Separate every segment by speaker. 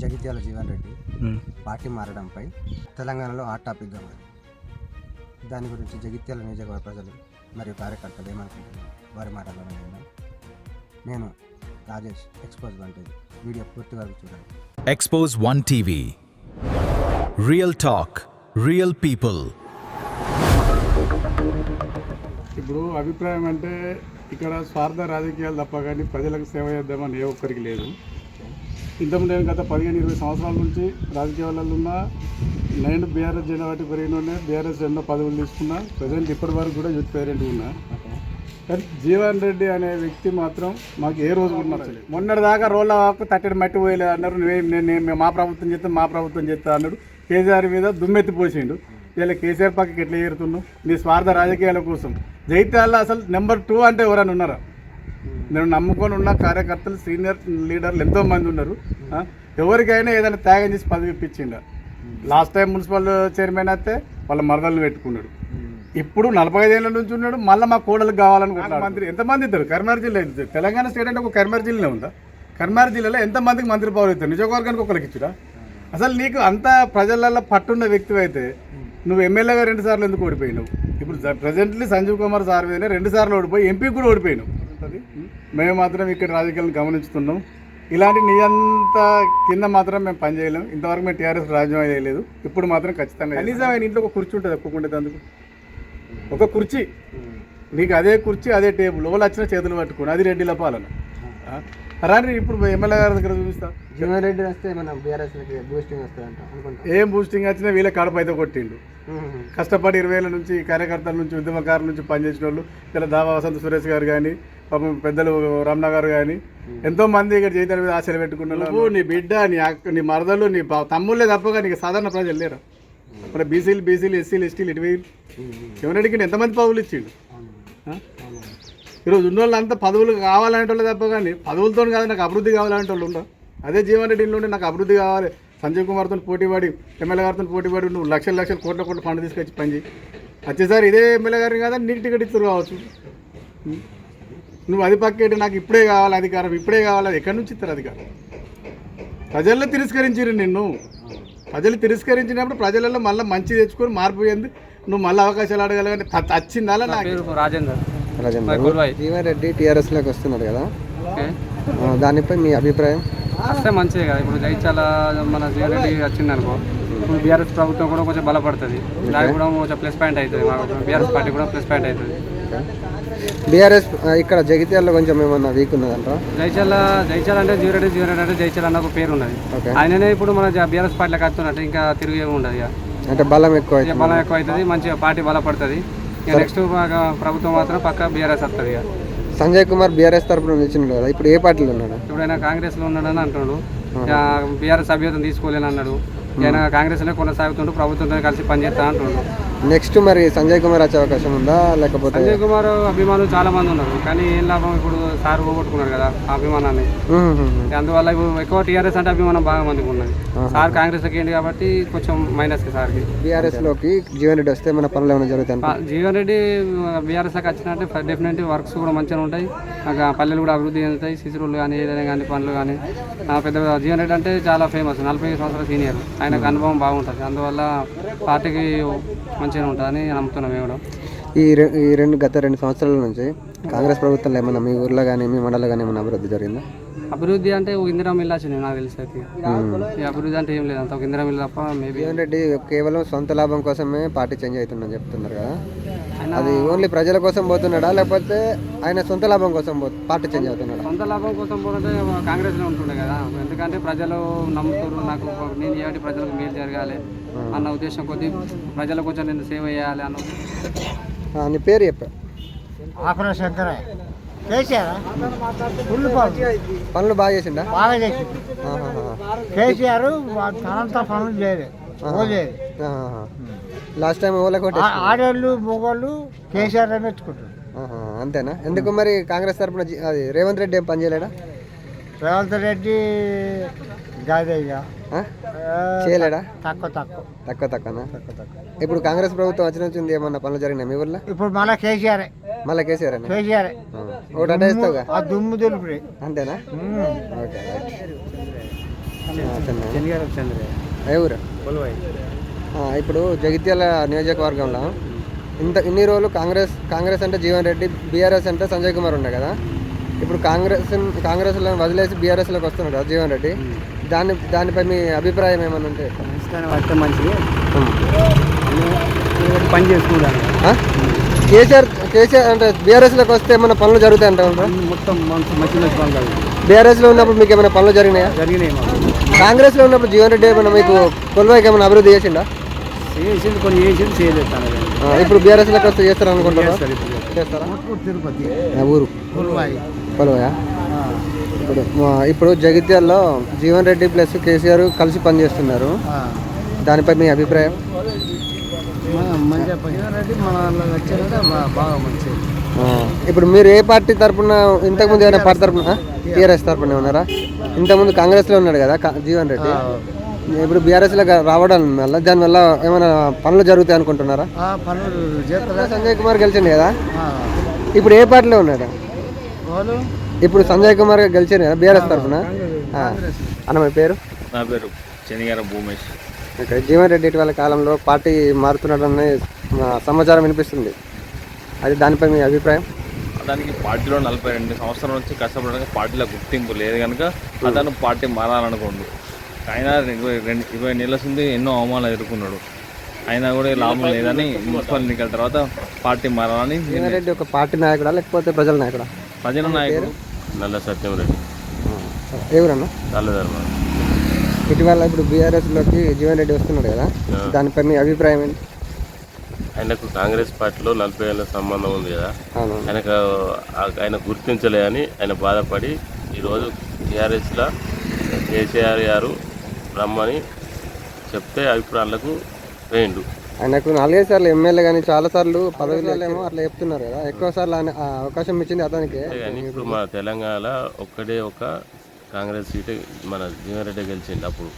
Speaker 1: Jagtial Jeevan Reddy party మారడంపై తెలంగాణలో hot టాపిక్గా ఉంది. దాని గురించి జగిత్యాల నియోజకవర్గ ప్రజలు మరియు కార్యకర్తలు ఏమనుకుంటున్నారు వారి మాటల్లో విందాం. నేను Rajesh, expose one TV. Video పూర్తి వరకు చూడండి.
Speaker 2: Expose one TV, real talk, real people.
Speaker 3: ఇప్పుడు అభిప్రాయం అంటే ఇక్కడ స్వార్థ రాజకీయాలు తప్ప కానీ ప్రజలకు సేవ చేద్దామని ఏ ఒక్కరికి లేదు. ఇంతకుముందు నేను గత 15-20 సంవత్సరాల నుంచి రాజకీయాలలో ఉన్న నేను బీఆర్ఎస్ జెండా బట్టి పెరిగిన బీఆర్ఎస్ ఎన్నో పదవులు తీసుకున్నా. ప్రజెంట్ ఇప్పటి వరకు కూడా యూత్ పేరెంట్ ఉన్నా. కానీ జీవన్ రెడ్డి అనే వ్యక్తి మాత్రం మాకు ఏ రోజు కూడా నచ్చలేదు. మొన్నటిదాకా రోడ్ల వాకు తట్టడి మట్టి పోయలేదు అన్నారు. నేను మా ప్రభుత్వం చేస్తా అన్నాడు. కేసీఆర్ మీద దుమ్మెత్తిపోసిండు. ఇలా కేసీఆర్ పక్కకి ఎట్లా చేరుతున్నావు నీ స్వార్థ రాజకీయాల కోసం? జైత్యాలలో అసలు నెంబర్ 2 అంటే ఎవరైనా ఉన్నారా? నేను నమ్ముకొని ఉన్న కార్యకర్తలు, సీనియర్ లీడర్లు ఎంతోమంది ఉన్నారు. ఎవరికైనా ఏదైనా త్యాగం చేసి పదవి ఇప్పించిండు. లాస్ట్ టైం మున్సిపల్ చైర్మన్ అయితే వాళ్ళ మరదలను పెట్టుకున్నాడు. ఇప్పుడు 45 ఏళ్ళ నుంచి ఉన్నాడు. మళ్ళీ మా కోడలకు కావాలనుకుంటున్నాడు. మంత్రి ఎంతమంది ఇద్దరు? కరీంనగర్ జిల్లా, తెలంగాణ స్టేట్ అంటే ఒక కరీంనగర్ జిల్లానే ఉందా? కరీంనగర్ జిల్లాలో ఎంతమందికి మంత్రి పదవులు ఇస్తారు? నియోజకవర్గానికి ఒకరికి ఇచ్చురా? అసలు నీకు అంత ప్రజలలో పట్టున్న వ్యక్తి అయితే నువ్వు ఎమ్మెల్యేగా 2 సార్లు ఎందుకు ఓడిపోయినావు? ఇప్పుడు ప్రజెంట్లీ సంజీవ్ కుమార్ సార్ మీద 2 సార్లు ఓడిపోయి ఎంపీ కూడా ఓడిపోయినావు. మేము మాత్రం ఇక్కడ రాజకీయాలను గమనిస్తున్నాం. ఇలాంటి నీ అంత కింద మాత్రం మేము పనిచేయలేము. ఇంతవరకు మేము టీఆర్ఎస్ రాజ్యం చేయలేదు. ఇప్పుడు మాత్రం ఖచ్చితంగా కనీసం ఆయన ఇంట్లో ఒక కుర్చీ ఉంటుంది. ఒప్పుకుంటే అందుకు ఒక కుర్చీ, నీకు అదే కుర్చీ, అదే టేబుల్, ఎవరు వచ్చిన చేతులు పట్టుకుని అది రెడ్డిల పాలన. రాని ఇప్పుడు ఎమ్మెల్యే గారి దగ్గర చూపిస్తా.
Speaker 1: జీవన్ రెడ్డి వస్తే మన బీఆర్ఎస్ బూస్టింగ్ వస్తుందంట అనుకుంటా.
Speaker 3: ఏం బూస్టింగ్ వచ్చినా వీళ్ళ కడప అయితే కొట్టిండు. కష్టపడి 20 ఏళ్ళ నుంచి కార్యకర్తల నుంచి, ఉద్యమకారుల నుంచి పనిచేసిన వాళ్ళు, ఇలా దావా వసంత సురేష్ గారు కానీ, పాపం పెద్దలు రమణ గారు కానీ ఎంతోమంది ఇక్కడ జీవితాల మీద ఆశలు పెట్టుకున్నారు. నువ్వు, నీ బిడ్డ, నీ అక్క, నీ మరదలు, నీ తమ్ముళ్ళే తప్పగా నీకు సాధారణ ప్రజలు లేరు. ఇప్పుడు బీసీలు, ఎస్సీలు, ఎస్టీలు ఇటు ఎవరెడ్డికి ఎంతమంది పదవులు ఇచ్చిండు? ఈరోజు ఉన్న వాళ్ళు అంతా పదవులు కావాలంటే వాళ్ళు తప్ప కానీ పదవులతో కాదు నాకు అభివృద్ధి కావాలంటే వాళ్ళు ఉండరు. అదే జీవన్ రెడ్డి ఇంట్లో నాకు అభివృద్ధి కావాలి, సంజయ్ కుమార్తో పోటీపడి, ఎమ్మెల్యే గారితో పోటీపడి నువ్వు లక్షల కోట్ల ఫండ్ తీసుకొచ్చి పనిచేయి. వచ్చేసారి ఇదే ఎమ్మెల్యే గారిని కదా నీకు టికెట్ ఇస్తారు కావచ్చు. నువ్వు అది పక్కేటి నాకు ఇప్పుడే కావాలి అధికారం, ఇప్పుడే కావాలి. ఎక్కడి నుంచి ఇస్తారు అధికారం? ప్రజల్లో తిరస్కరించారు నిన్ను. ప్రజలు తిరస్కరించినప్పుడు ప్రజలలో మళ్ళీ మంచి తెచ్చుకొని మార్పు చెంది నువ్వు మళ్ళీ అవకాశాలు అడగలని వచ్చిందా? నాకు
Speaker 4: రాజేందర్
Speaker 1: జీవన్ రెడ్డి టీఆర్ఎస్లోకి వస్తున్నారు కదా, దానిపై మీ అభిప్రాయం?
Speaker 4: వస్తే మంచిదే కదా. ఇప్పుడు జైత్యాల మన జీవన్ రెడ్డి వచ్చింది అనుకో, ఇప్పుడు బీఆర్ఎస్ ప్రభుత్వం కూడా కొంచెం బలపడుతుంది. దానికి కూడా కొంచెం ప్లస్ పాయింట్ అవుతుంది. మాకు బీఆర్ఎస్ పార్టీ కూడా ప్లస్ పాయింట్ అవుతుంది.
Speaker 1: బీఆర్ఎస్ ఇక్కడ జగిత్యాలలో కొంచెం ఏమన్నా వీక్ ఉన్నదంట.
Speaker 4: జైత్యాల అంటే జీవన్ రెడ్డి అంటే జైత్యాల అన్న ఒక పేరు ఉన్నది. ఆయననే ఇప్పుడు మన బీఆర్ఎస్ పార్టీలోకి వస్తున్నట్టు ఇంకా తిరిగి ఉండదు.
Speaker 1: అంటే బలం ఎక్కువ
Speaker 4: అవుతుంది, మంచిగా పార్టీ బలపడుతుంది. నెక్స్ట్ ప్రభుత్వం మాత్రం పక్క బీఆర్ఎస్ వస్తుంది. ఇక
Speaker 1: సంజయ్ కుమార్ బీఆర్ఎస్ తరఫున నిలిచినాడు కదా, ఇప్పుడు ఏ పార్టీలో ఉన్నాడు?
Speaker 4: ఇప్పుడు ఆయన కాంగ్రెస్లో ఉన్నాడని అంటున్నాడు. బీఆర్ఎస్ అభ్యర్థం తీసుకోలేని అన్నాడు. ఆయన కాంగ్రెస్లో కొనసాగుతుంటూ ప్రభుత్వంతో కలిసి పనిచేస్తా అంటున్నాడు.
Speaker 1: నెక్స్ట్ మరి సంజయ్ కుమార్ వచ్చే అవకాశం ఉందా? లేకపోతే
Speaker 4: సంజయ్ కుమార్ అభిమానులు చాలా మంది ఉన్నారు, కానీ ఏం లాభం? ఇప్పుడు సార్ పోగొట్టుకున్నాడు కదా ఆ అభిమానాన్ని. అందువల్ల ఇప్పుడు ఎక్కువ టీఆర్ఎస్ అంటే అభిమానం బాగా మందికి ఉన్నది. సార్ కాంగ్రెస్కి ఏంటి కాబట్టి కొంచెం మైనస్ సార్కి.
Speaker 1: బీఆర్ఎస్ లోకి జీవన్ రెడ్డి వస్తే మన పనులు ఏమైనా జరుగుతాయి?
Speaker 4: జీవన్ రెడ్డి బీఆర్ఎస్కి వచ్చినట్టే డెఫినెట్లీ వర్క్స్ కూడా మంచిగా ఉంటాయి. పల్లెలు కూడా అభివృద్ధి చెందుతాయి. సిసిరోళ్ళు కానీ ఏదైనా కానీ పనులు కానీ పెద్ద జీవన్ రెడ్డి అంటే చాలా ఫేమస్, 45 సంవత్సరాల సీనియర్. ఆయనకు అనుభవం బాగుంటుంది. అందువల్ల పార్టీకి మంచిగా ఉంటుందని నమ్ముతున్నాం మేము కూడా.
Speaker 1: గత 2 సంవత్సరాల నుంచి కాంగ్రెస్ ప్రభుత్వంలో ఏమన్నా మీ ఊర్లో కానీ మీ మండలంలో కానీ ఏమైనా అభివృద్ధి జరిగిందా?
Speaker 4: అభివృద్ధి అంటే ఇందిరా మిల్ వచ్చింది నాకు తెలిసి. అయితే ఈ అభివృద్ధి అంటే ఏం లేదు, అంత ఒక ఇందిరా మిల్ తప్ప. మేబీ
Speaker 1: జీవన్ రెడ్డి కేవలం సొంత లాభం కోసమే పార్టీ చేంజ్ అవుతుందని చెప్తున్నారు కదా, అది ఓన్లీ ప్రజల కోసం పోతున్నాడా లేకపోతే ఆయన సొంత లాభం కోసం పార్టీ చేంజ్ అవుతున్నాడా?
Speaker 4: సొంత లాభం కోసం పోతే కాంగ్రెస్లో ఉంటుండే కదా. ఎందుకంటే ప్రజలు నమ్ముతారు, నాకు నేను చేయబట్టి ప్రజలకు మేలు జరగాలి అన్న ఉద్దేశం కొద్దీ, ప్రజలకు కొంచెం నేను సేవ చేయాలి అన్న.
Speaker 1: నీ పేరు చెప్పా?
Speaker 5: ఆకుల శంకర. కేసీఆర్
Speaker 1: పనులు బాగా చేసిండా?
Speaker 5: బాగా చేసింది కేసీఆర్. తనంతా పనులు చేయలేదు.
Speaker 1: లాస్ట్ టైం
Speaker 5: ఆడవాళ్ళు మొగోళ్ళు కేసీఆర్ మెచ్చుకుంటారు.
Speaker 1: అంతేనా? ఎందుకు మరి కాంగ్రెస్ తరఫున అది రేవంత్ రెడ్డి ఏం పని చేయలేడా?
Speaker 5: రేవంత్ రెడ్డి
Speaker 1: చేయలేడా?
Speaker 5: తక్కువనా?
Speaker 1: ఇప్పుడు కాంగ్రెస్ ప్రభుత్వం వచ్చింది, ఏమన్నా పనులు జరిగినాయి మీ ఊర్లో?
Speaker 5: ఇప్పుడు మళ్ళీ కేసీఆర్
Speaker 1: ఓటు అడ్డేస్తావుగా?
Speaker 5: దుమ్ము దులుపురి.
Speaker 1: అంతేనా? ఓకే. ఏ ఊరు? ఇప్పుడు జగిత్యాల నియోజకవర్గంలో ఇన్ని రోజులు కాంగ్రెస్ అంటే జీవన్ రెడ్డి, బీఆర్ఎస్ అంటే సంజయ్ కుమార్ ఉండే కదా. ఇప్పుడు కాంగ్రెస్లో వదిలేసి బీఆర్ఎస్లోకి వస్తున్నాడు కదా జీవన్ రెడ్డి. దానిపై మీ అభిప్రాయం ఏమన్నా ఉంటే?
Speaker 4: మంచిది పని చేసుకుంటాను.
Speaker 1: కేసీఆర్ అంటే బీఆర్ఎస్లోకి వస్తే ఏమైనా పనులు జరుగుతాయి అంటారు?
Speaker 4: మొత్తం మంచి పనులు
Speaker 1: బీఆర్ఎస్లో ఉన్నప్పుడు మీకు ఏమైనా పనులు జరిగినాయా?
Speaker 4: జరిగినాయి.
Speaker 1: కాంగ్రెస్లో ఉన్నప్పుడు జీవన్ రెడ్డి ఏమైనా మీకు కొలువైకి ఏమైనా అభివృద్ధి చేసిండా?
Speaker 4: చేసింది, కొన్ని చేసింది, చేయలేదు.
Speaker 1: ఇప్పుడు బీఆర్ఎస్లోకి వస్తే చేస్తారు అనుకుంటారా? చేస్తారా?
Speaker 5: తిరుపతి
Speaker 1: ఊరు కొలువయా? ఇప్పుడు జగిత్యాల్లో జీవన్ రెడ్డి ప్లస్ కేసీఆర్ కలిసి పనిచేస్తున్నారు. దానిపై మీ అభిప్రాయం? ఇప్పుడు మీరు ఏ పార్టీ తరఫున, ఇంతకుముందు ఏమైనా పార్టీ తరఫున, టీఆర్ఎస్ తరఫున ఉన్నారా? ఇంతకుముందు కాంగ్రెస్లో ఉన్నాడు కదా జీవన్ రెడ్డి. ఇప్పుడు బీఆర్ఎస్లో రావడం వల్ల దానివల్ల ఏమైనా పనులు జరుగుతాయి అనుకుంటున్నారా? సంజయ్ కుమార్ గెలిచిండు కదా, ఇప్పుడు ఏ పార్టీలో ఉన్నాడు? ఇప్పుడు సంజయ్ కుమార్ గెలిచారు కదా బీఆర్ఎస్ తరఫున. అన్న మీ పేరు?
Speaker 6: నా పేరు చెనిగార భూమేష్.
Speaker 1: జీవన్ రెడ్డి ఇటీవల కాలంలో పార్టీ మారుతున్నాడని సమాచారం వినిపిస్తుంది. అది దానిపై మీ అభిప్రాయం?
Speaker 6: దానికి పార్టీలో 42 సంవత్సరాల నుంచి కష్టపడడానికి పార్టీలో గుర్తింపు లేదు కనుక అతను పార్టీ మారాలనుకోండి. ఆయన 20 నెలల నుండి ఎన్నో అవమానాలు ఎదుర్కొన్నాడు. అయినా కూడా లాభం లేదని మున్సిపల్ ఎన్నికల తర్వాత పార్టీ మారాలని.
Speaker 1: జీవన్ రెడ్డి ఒక పార్టీ నాయకుడా లేకపోతే ప్రజల నాయకుడా?
Speaker 6: ప్రజల నాయకుడు. నల్ల సత్యం రెడ్డి.
Speaker 1: ఎవరన్నా?
Speaker 6: నల్లధర్మ.
Speaker 1: ఇటీవల ఇప్పుడు బీఆర్ఎస్లోకి జీవన్ రెడ్డి వస్తున్నాడు కదా, దానిపై మీ అభిప్రాయం ఏంటి?
Speaker 6: ఆయనకు కాంగ్రెస్ పార్టీలో 40 ఏళ్ళ సంబంధం ఉంది కదా, ఆయన గుర్తించలేదని ఆయన బాధపడి ఈరోజు టీఆర్ఎస్లో కేసీఆర్ గారు రమ్మని చెప్తే అభిప్రాయాలకు వేయండు.
Speaker 1: ఆయనకు 4-5 సార్లు ఎమ్మెల్యే కానీ చాలా సార్లు పదవిలో అట్లా చెప్తున్నారు కదా, ఎక్కువ సార్లు అవకాశం ఇచ్చింది అతనికి.
Speaker 6: కానీ ఇప్పుడు మన తెలంగాణలో ఒక్కడే ఒక కాంగ్రెస్ సీటు మన జీవన్ రెడ్డి గెలిచింది. అప్పుడు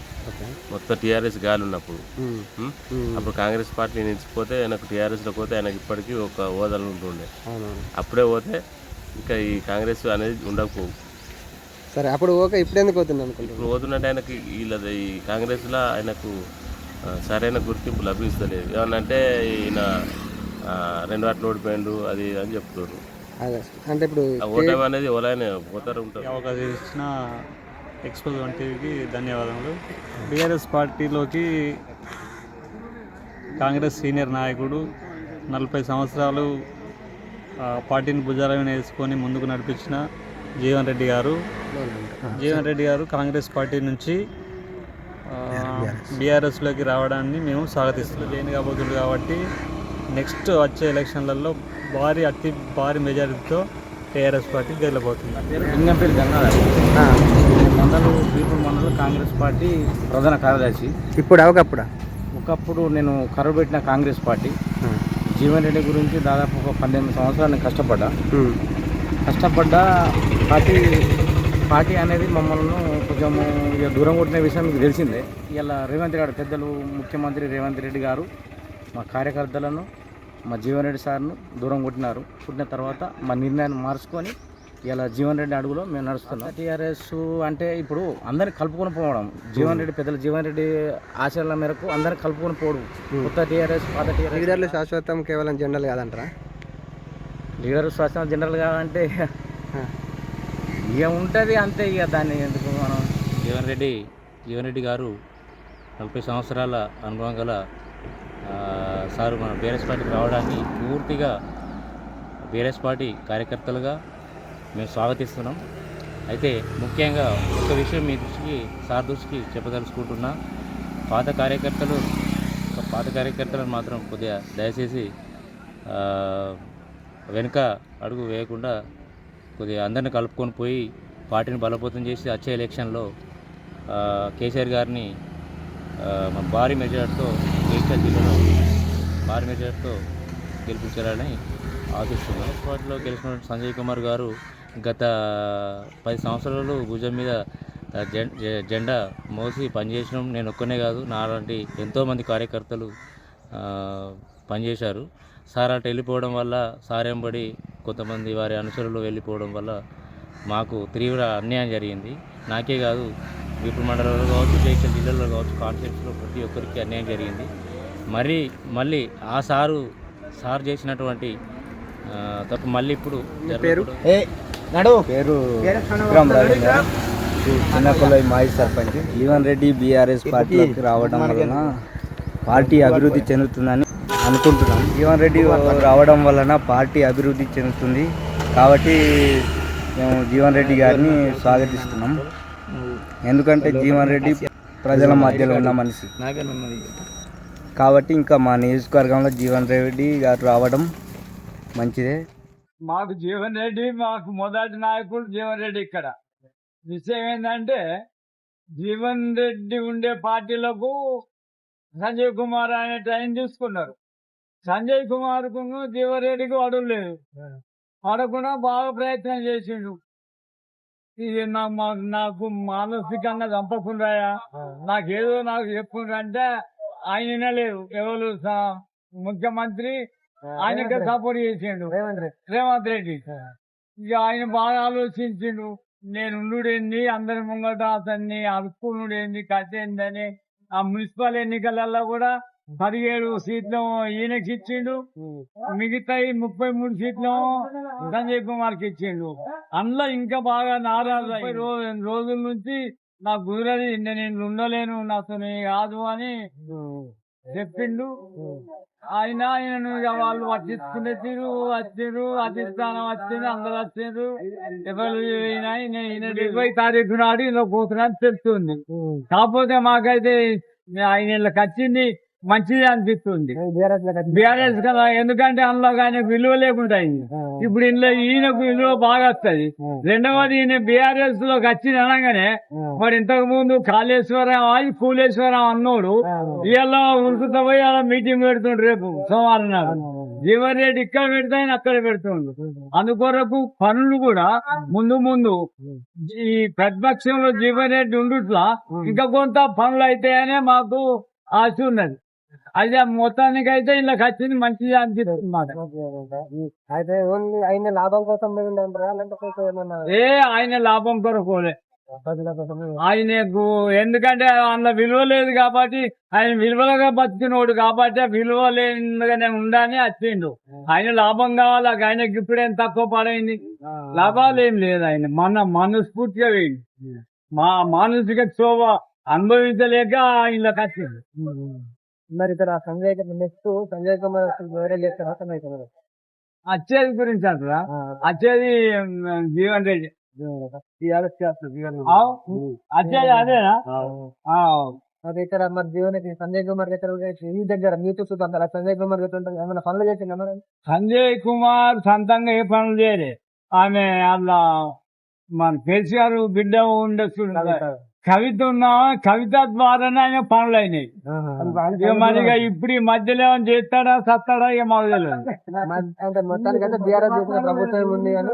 Speaker 6: మొత్తం టీఆర్ఎస్ గాలి ఉన్నప్పుడు అప్పుడు కాంగ్రెస్ పార్టీ నిలిచిపోతే ఆయనకు టీఆర్ఎస్లో పోతే ఆయనకి ఇప్పటికీ ఒక హోదాలు ఉంటుండే. అప్పుడే పోతే ఇంకా ఈ కాంగ్రెస్ అనేది ఉండకపోవు.
Speaker 1: సరే, అప్పుడు ఓకే, ఇప్పుడు ఎందుకు పోతుంది అనుకుంటున్నాను?
Speaker 6: ఇప్పుడు పోతున్నట్టు ఆయనకి వీళ్ళది ఈ కాంగ్రెస్లో ఆయనకు సరైన గుర్తింపు లభిస్తలేదు. ఏమన్నంటే ఈయన 2 వాటిలో ఓడిపోయిండు అది అని చెప్తారు.
Speaker 1: అంటే ఇప్పుడు
Speaker 6: ఓటమి అనేది ఎవరైనా పోతారు ఉంటారు.
Speaker 7: అవకాశం ఇచ్చిన ఎక్స్పోజ్ 1 టీవీకి ధన్యవాదములు. బీఆర్ఎస్ పార్టీలోకి కాంగ్రెస్ సీనియర్ నాయకుడు 40 సంవత్సరాలు పార్టీని భుజాల మీద వేసుకొని ముందుకు నడిపించిన జీవన్ రెడ్డి గారు కాంగ్రెస్ పార్టీ నుంచి బీఆర్ఎస్లోకి రావడాన్ని మేము స్వాగతిస్తున్నాం. జైన్ కాబోతుంది కాబట్టి నెక్స్ట్ వచ్చే ఎలక్షన్లలో అతి భారీ మెజారిటీతో టీఆర్ఎస్ పార్టీ గెలబోతుంది.
Speaker 4: లింగంపల్లి గంగాధర్, మండలు బీపూర్ మండలం కాంగ్రెస్ పార్టీ ప్రధాన కార్యదర్శి.
Speaker 1: ఇప్పుడు
Speaker 4: ఒకప్పుడు నేను కరువు పెట్టిన కాంగ్రెస్ పార్టీ జీవన్ రెడ్డి గురించి దాదాపు ఒక 12 సంవత్సరాలు నేను కష్టపడ్డా పార్టీ అనేది మమ్మల్ని కొంచెం ఇక దూరం కొట్టిన విషయం మీకు తెలిసిందే. ఇలా రేవంత్ రెడ్డి పెద్దలు ముఖ్యమంత్రి రేవంత్ రెడ్డి గారు మా కార్యకర్తలను, మా జీవన్ రెడ్డి సార్ను దూరం కొట్టిన తర్వాత మా నిర్ణయాన్ని మార్చుకొని ఇలా జీవన్ రెడ్డి అడుగులో మేము నడుస్తున్నాం. టీఆర్ఎస్ అంటే ఇప్పుడు అందరిని కలుపుకొని పోవడం, జీవన్ రెడ్డి ఆశయాల మేరకు అందరిని కలుపుకొని పోవడం. కొత్త టీఆర్ఎస్, పాత టీఆర్ఎస్.
Speaker 1: లీడర్లు శాశ్వతం కేవలం జనరల్ కాదంటారా?
Speaker 4: లీడర్ శాశ్వతం జనరల్ కాదంటే ఇక ఉంటుంది అంతే. ఇక దాన్ని ఎందుకు మనం జీవన్ రెడ్డి గారు 40 సంవత్సరాల అనుభవం గల సారు మన బీఆర్ఎస్ పార్టీకి రావడాన్ని పూర్తిగా బీఆర్ఎస్ పార్టీ కార్యకర్తలుగా మేము స్వాగతిస్తున్నాం. అయితే ముఖ్యంగా ఒక విషయం మీ దృష్టికి చెప్పదలుచుకుంటున్నా. పాత కార్యకర్తలను మాత్రం కొద్దిగా దయచేసి వెనుక అడుగు వేయకుండా కొద్దిగా అందరిని కలుపుకొని పోయి పార్టీని బలోపేతం చేసి వచ్చే ఎలక్షన్లో కేసీఆర్ గారిని భారీ మెజార్టీతో కేసీఆర్ జిల్లాలో భారీ మెజార్టీతో గెలిపించాలని ఆశిస్తున్నాం. పార్టీలో గెలిచినటువంటి సంజయ్ కుమార్ గారు గత 10 సంవత్సరాలు భుజం మీద జెండా మోసి పనిచేసినాం. నేను ఒక్కనే కాదు, నాలాంటి ఎంతోమంది కార్యకర్తలు పనిచేశారు. సార్ అటు వెళ్ళిపోవడం వల్ల, సారెంబడి కొంతమంది వారి అనుచరులు వెళ్ళిపోవడం వల్ల
Speaker 8: మాకు తీవ్ర అన్యాయం జరిగింది. నాకే కాదు, వీపుడు మండలంలో కావచ్చు, జైకల్ జిల్లాలో కావచ్చు, కాన్స్టిట్యూన్సీలో ప్రతి ఒక్కరికి అన్యాయం జరిగింది. మళ్ళీ ఆ సార్ చేసినటువంటి తప్పు మళ్ళీ ఇప్పుడు
Speaker 9: పేరు విక్రమ్ రవీంద్ర, చిన్నకొల్లాయి మాజీ సర్పంచ్. జీవన్ రెడ్డి బీఆర్ఎస్ పార్టీలోకి రావడం వలన పార్టీ అభివృద్ధి చెందుతుందని అనుకుంటున్నాం. జీవన్ రెడ్డి రావడం వలన పార్టీ అభివృద్ధి చెందుతుంది కాబట్టి మేము జీవన్ రెడ్డి గారిని స్వాగతిస్తున్నాం. ఎందుకంటే జీవన్ రెడ్డి ప్రజల మధ్యలో ఉన్న మనిషి కాబట్టి ఇంకా మా నియోజకవర్గంలో జీవన్ రెడ్డి గారు రావడం మంచిదే.
Speaker 10: మాకు జీవన్ రెడ్డి మాకు మొదటి నాయకుడు జీవన్ రెడ్డి. ఇక్కడ విషయం ఏంటంటే జీవన్ రెడ్డి ఉండే పార్టీలకు సంజయ్ కుమార్ అనే టైం తీసుకున్నారు. సంజయ్ కుమార్ కు జీవన్ రెడ్డికి అడగలేదు, అడగకుండా బాగా ప్రయత్నం చేసిండు. ఇది నాకు మానసికంగా చంపకుండా నాకు చెప్పుకుంటా అంటే ఆయన వినలేదు. ఎవరు ముఖ్యమంత్రి ఆయనకే సపోర్ట్ చేసిండు రేవంత్ రెడ్డి. ఇక ఆయన బాగా ఆలోచించిండు, నేను ఉండుడేంది, అందరి ముంగట అతన్ని అడుక్కునుడేంది, కథ ఏందని. ఆ మున్సిపల్ ఎన్నికలలో కూడా 17 సీట్లు ఈయనకి ఇచ్చిండు, మిగతా 33 సీట్లు సంజయ్ కుమార్కి ఇచ్చిండు. అందులో ఇంకా బాగా నారాజు 30 రోజుల నుంచి నాకు కుదరది, నేను ఉండలేను, నాతో కాదు అని చెప్పిండు. ఆయనను వాళ్ళు పట్టించుకునే వచ్చారు, అధిష్టానం వచ్చింది, అందరు వచ్చారు. ఎవరు 20 తారీఖు నాడు ఇలా పోతున్నా తెలుస్తుంది. కాకపోతే మాకైతే ఆయన ఇళ్ళకి వచ్చింది మంచిది అనిపిస్తుంది బీఆర్ఎస్ కదా. ఎందుకంటే అందులో ఆయనకు విలువ లేకుండా అయింది. ఇప్పుడు ఇందులో ఈయనకు విలువ బాగా వస్తుంది. రెండవది, ఈయన బీఆర్ఎస్ లోకి వచ్చింది అనగానే మరి ఇంతకు ముందు కాళేశ్వరం కూలేశ్వరం అన్నోడు ఇలా ఉరుకుతా పోయి అలా మీటింగ్ పెడుతుండ్రు రేపు సోమవారం నాడు. జీవన్ రెడ్డి ఇక్కడ పెడితే ఆయన అక్కడ పెడుతుండ్రు. అందుకొరకు పనులు కూడా ముందు ఈ ప్రతిపక్షంలో జీవన్ రెడ్డి ఉండుట్లా ఇంకా కొంత పనులు అయితాయనే మాకు ఆశ ఉన్నది. అయితే మొత్తానికి అయితే ఇలా వచ్చింది మంచిది అనిపిస్తుంది.
Speaker 5: అయితే ఆయన లాభం కోసం
Speaker 10: ఆయన లాభం కొరకోలే ఆయనకు. ఎందుకంటే అందులో విలువ లేదు కాబట్టి, ఆయన విలువలుగా బతికినోడు కాబట్టి విలువ లేనిగానే ఉండాలని వచ్చిండు. ఆయన లాభం కావాలి, ఆయనకి ఇప్పుడేం తక్కువ పడైంది, లాభాలు ఏం లేదు. ఆయన మనస్ఫూర్తిగా వేయండి, మా మానసిక శోభ అనుభవించలేక ఆయనకి వచ్చింది.
Speaker 5: మరి ఇక్కడ సంజయ్ కుమార్ వేరే చేస్తారా? సంజయ్ కుమార్
Speaker 10: వచ్చేది గురించి అంటారా? వచ్చేది జీవన్ రెడ్డి వచ్చేది అదేనా?
Speaker 5: మరి ఇక్కడ మరి జీవన్ రెడ్డి సంజయ్ కుమార్ ఈ దగ్గర మీ చుట్టూ సంజయ్ కుమార్ ఏమైనా పనులు చేసిందా? మరి
Speaker 10: సంజయ్ కుమార్ సొంతంగా ఏ పనులు చేయలే. ఆమె అలా మన కేసీఆర్ బిడ్డ ఉండొచ్చు కవిత ద్వారానే ఆయన పనులు అయినాయి. మరి ఇప్పుడు ఈ మధ్యలో ఏమైనా చేస్తాడా సత్తాడా ఇక మాకు తెలియదు.
Speaker 5: అంటే మొత్తానికైతే బీఆర్ఎస్ చేసిన ప్రభుత్వం ఉంది అని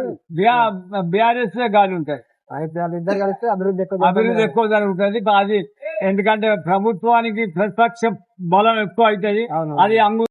Speaker 10: బీఆర్ఎస్ గాలి ఉంటాయి.
Speaker 5: ఇద్దరు కలిస్తే
Speaker 10: అభివృద్ధి ఎక్కువ జరుగుతుంది. అది ఎందుకంటే ప్రభుత్వానికి ప్రతిపక్ష బలం ఎక్కువ అవుతుంది. అది